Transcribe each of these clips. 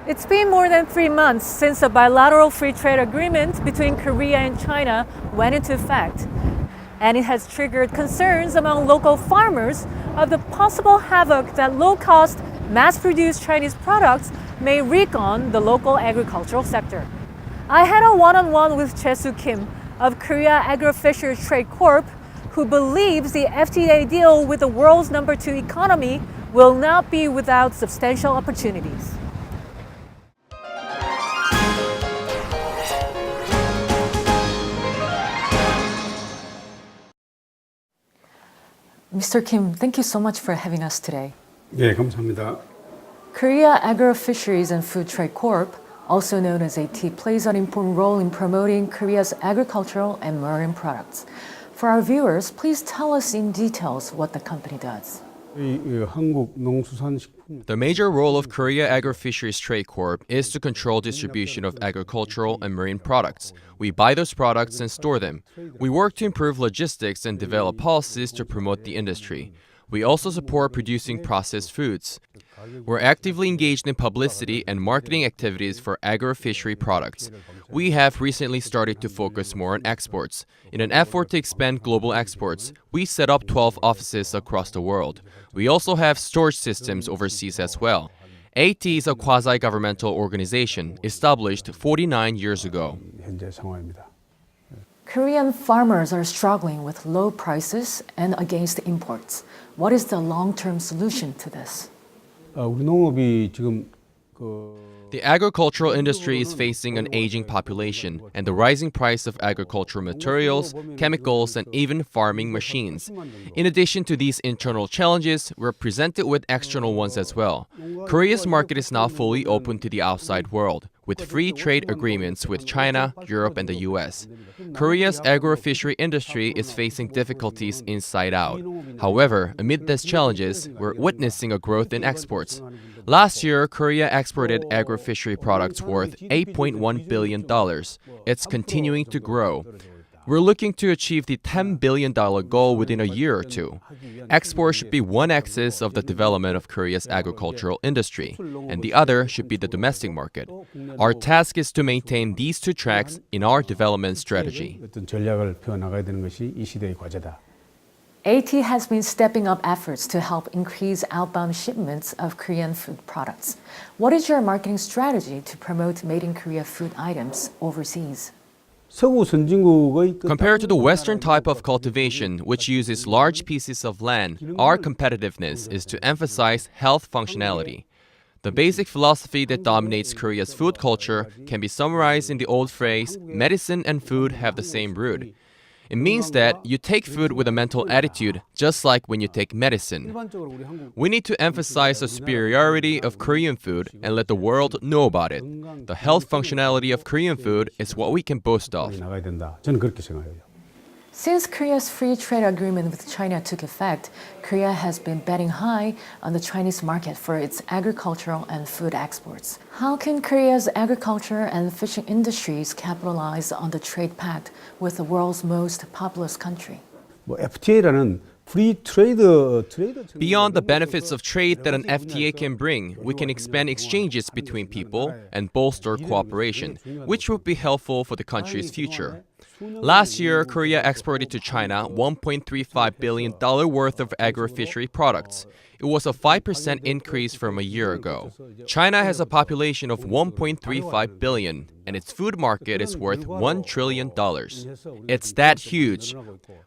It's been more than 3 months since a bilateral free trade agreement between Korea and China went into effect. And it has triggered concerns among local farmers of the possible havoc that low-cost, mass-produced Chinese products may wreak on the local agricultural sector. I had a one-on-one with Jae-soo Kim of Korea Agro-Fisheries Trade Corp, who believes the FTA deal with the world's number 2 economy will not be without substantial opportunities. Mr. Kim, thank you so much for having us today. 네, 감사합니다. Korea Agro-Fisheries and Food Trade Corp, also known as AT, plays an important role in promoting Korea's agricultural and marine products. For our viewers, please tell us in details what the company does. The major role of Korea Agro-Fisheries Trade Corp is to control distribution of agricultural and marine products. We buy those products and store them. We work to improve logistics and develop policies to promote the industry. We also support producing processed foods. We're actively engaged in publicity and marketing activities for agro-fishery products. We have recently started to focus more on exports. In an effort to expand global exports, we set up 12 offices across the world. We also have storage systems overseas as well. AT is a quasi-governmental organization established 49 years ago. Korean farmers are struggling with low prices and against imports. What is the long-term solution to this? The agricultural industry is facing an aging population and the rising price of agricultural materials, chemicals, and even farming machines. In addition to these internal challenges, we're presented with external ones as well. Korea's market is now fully open to the outside world, with free trade agreements with China, Europe, and the US. Korea's agro-fishery industry is facing difficulties inside out. However, amid these challenges, we're witnessing a growth in exports. Last year, Korea exported agro-fishery products worth $8.1 billion. It's continuing to grow. We're looking to achieve the $10 billion goal within a year or two. Exports should be one axis of the development of Korea's agricultural industry, and the other should be the domestic market. Our task is to maintain these two tracks in our development strategy. AT has been stepping up efforts to help increase outbound shipments of Korean food products. What is your marketing strategy to promote made in Korea food items overseas? Compared to the Western type of cultivation, which uses large pieces of land, our competitiveness is to emphasize health functionality. The basic philosophy that dominates Korea's food culture can be summarized in the old phrase, medicine and food have the same root. It means that you take food with a mental attitude, just like when you take medicine. We need to emphasize the superiority of Korean food and let the world know about it. The health functionality of Korean food is what we can boast of. Since Korea's free trade agreement with China took effect, Korea has been betting high on the Chinese market for its agricultural and food exports. How can Korea's agriculture and fishing industries capitalize on the trade pact with the world's most populous country? Beyond the benefits of trade that an FTA can bring, we can expand exchanges between people and bolster cooperation, which would be helpful for the country's future. Last year, Korea exported to China $1.35 billion worth of agro-fishery products. It was a 5% increase from a year ago. China has a population of 1.35 billion, and its food market is worth $1 trillion. It's that huge.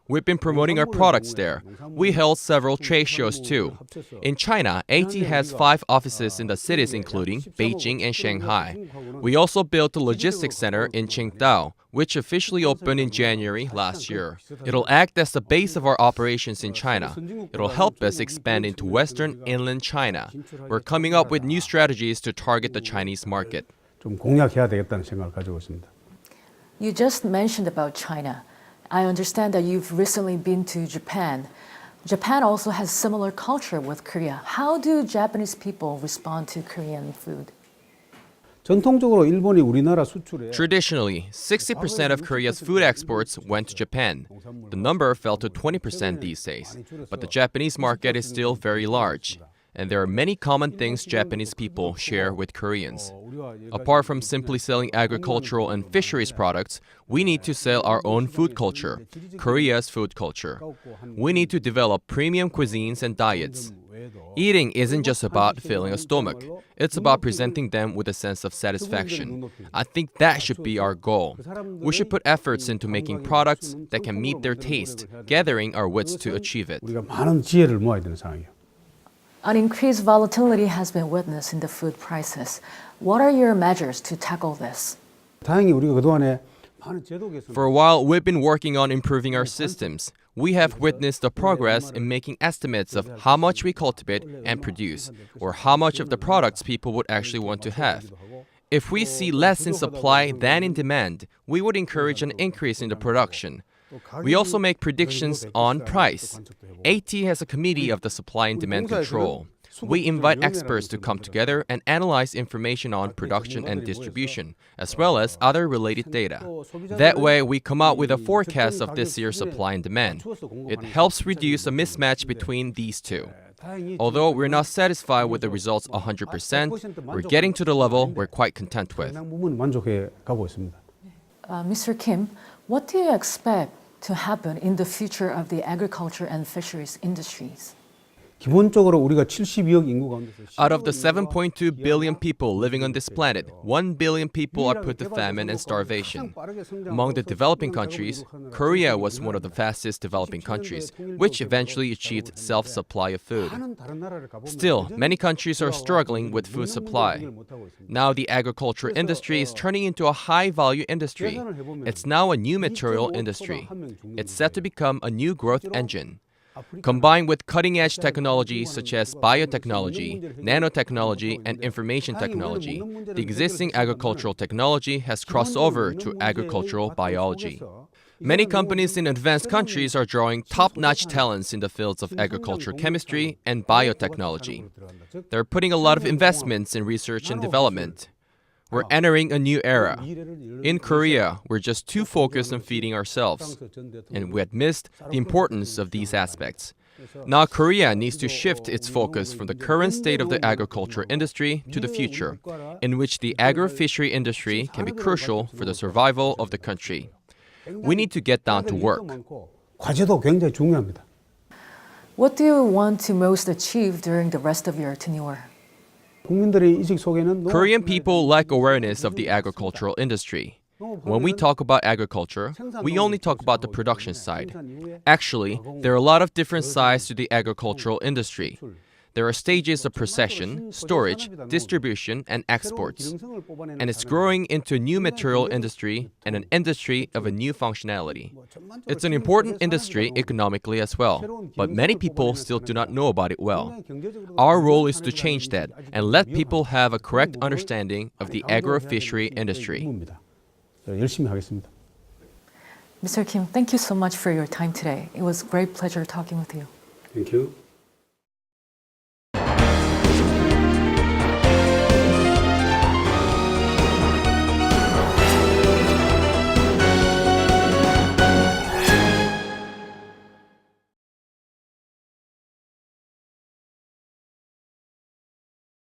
We've been promoting our products there. We held several trade shows too. In China, AT has 5 offices in the cities including Beijing and Shanghai. We also built a logistics center in Qingdao, which officially opened in January last year. It'll act as the base of our operations in China. It'll help us expand into Western inland China. We're coming up with new strategies to target the Chinese market. You just mentioned about China. I understand that you've recently been to Japan. Japan also has similar culture with Korea. How do Japanese people respond to Korean food? Traditionally, 60% of Korea's food exports went to Japan. The number fell to 20% these days, but the Japanese market is still very large. and there are many common things Japanese people share with Koreans. Apart from simply selling agricultural and fisheries products, we need to sell our own food culture, Korea's food culture. We need to develop premium cuisines and diets. Eating isn't just about filling a stomach. It's about presenting them with a sense of satisfaction. I think that should be our goal. We should put efforts into making products that can meet their taste, gathering our wits to achieve it. An increased volatility has been witnessed in the food prices. What are your measures to tackle this? For a while, we've been working on improving our systems. We have witnessed the progress in making estimates of how much we cultivate and produce, or how much of the products people would actually want to have. If we see less in supply than in demand, we would encourage an increase in the production. We also make predictions on price. AT has a committee of the supply and demand control. We invite experts to come together and analyze information on production and distribution, as well as other related data. That way, we come out with a forecast of this year's supply and demand. It helps reduce a mismatch between these two. Although we're not satisfied with the results 100%, we're getting to the level we're quite content with. Mr. Kim, what do you expect to happen in the future of the agriculture and fisheries industries? Out of the 7.2 billion people living on this planet, 1 billion people are put to famine and starvation. Among the developing countries, Korea was one of the fastest developing countries, which eventually achieved self-supply of food. Still, many countries are struggling with food supply. Now the agriculture industry is turning into a high-value industry. It's now a new material industry. It's set to become a new growth engine. Combined with cutting-edge technologies such as biotechnology, nanotechnology, and information technology, the existing agricultural technology has crossed over to agricultural biology. Many companies in advanced countries are drawing top-notch talents in the fields of agricultural chemistry and biotechnology. They're putting a lot of investments in research and development. We're entering a new era. In Korea, we're just too focused on feeding ourselves, and we had missed the importance of these aspects. Now Korea needs to shift its focus from the current state of the agriculture industry to the future, in which the agro-fishery industry can be crucial for the survival of the country. We need to get down to work. What do you want to most achieve during the rest of your tenure? Korean people lack awareness of the agricultural industry. When we talk about agriculture, we only talk about the production side. Actually, there are a lot of different sides to the agricultural industry. There are stages of processing, storage, distribution, and exports. And it's growing into a new material industry and an industry of a new functionality. It's an important industry economically as well, but many people still do not know about it well. Our role is to change that and let people have a correct understanding of the agro-fishery industry. Mr. Kim, thank you so much for your time today. It was a great pleasure talking with you. Thank you.